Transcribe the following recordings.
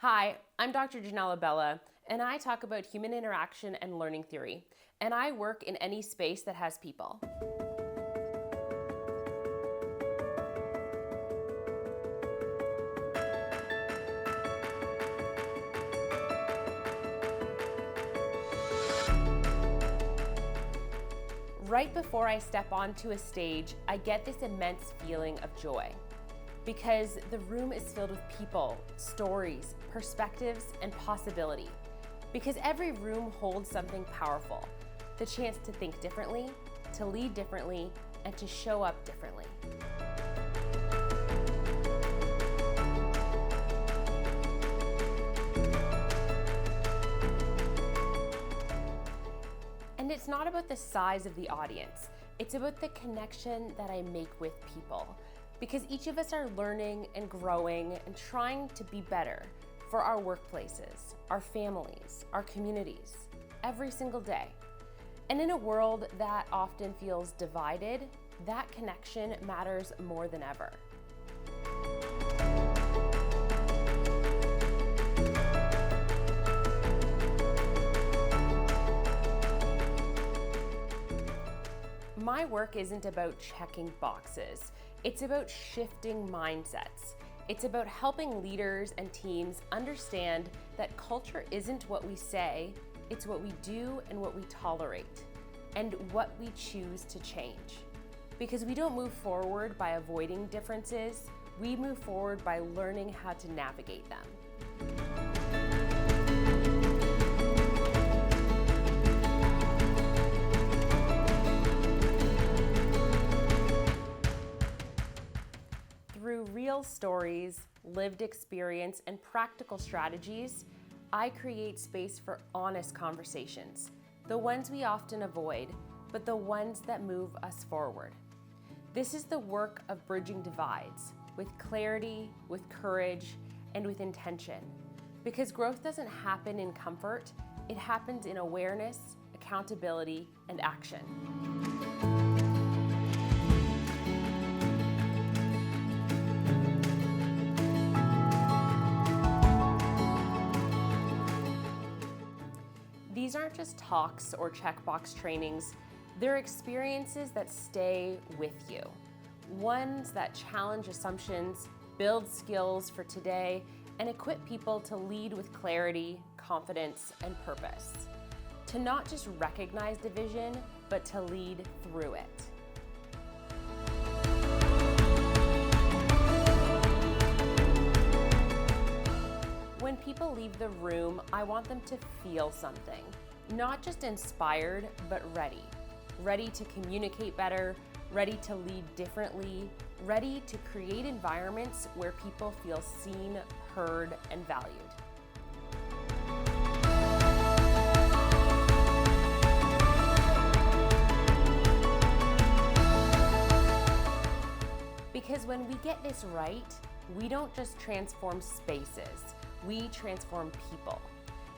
Hi, I'm Dr. Janelle Abela, and I talk about human interaction and learning theory, and I work in any space that has people. Right before I step onto a stage, I get this immense feeling of joy because the room is filled with people, stories, perspectives, and possibility. Because every room holds something powerful, the chance to think differently, to lead differently, and to show up differently. And it's not about the size of the audience, it's about the connection that I make with people. Because each of us are learning and growing and trying to be better for our workplaces, our families, our communities, every single day. And in a world that often feels divided, that connection matters more than ever. My work isn't about checking boxes. It's about shifting mindsets. It's about helping leaders and teams understand that culture isn't what we say, it's what we do and what we tolerate, and what we choose to change. Because we don't move forward by avoiding differences, we move forward by learning how to navigate them. Through real stories, lived experience, and practical strategies, I create space for honest conversations, the ones we often avoid, but the ones that move us forward. This is the work of bridging divides with clarity, with courage, and with intention. Because growth doesn't happen in comfort, it happens in awareness, accountability, and action. These aren't just talks or checkbox trainings, they're experiences that stay with you. Ones that challenge assumptions, build skills for today, and equip people to lead with clarity, confidence, and purpose. To not just recognize division, but to lead through it. When people leave the room, I want them to feel something. Not just inspired, but ready. Ready to communicate better, ready to lead differently, ready to create environments where people feel seen, heard, and valued. Because when we get this right, we don't just transform spaces, we transform people.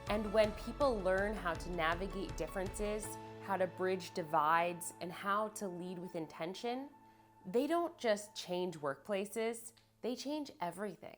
And when people learn how to navigate differences, how to bridge divides, and how to lead with intention, they don't just change workplaces, they change everything.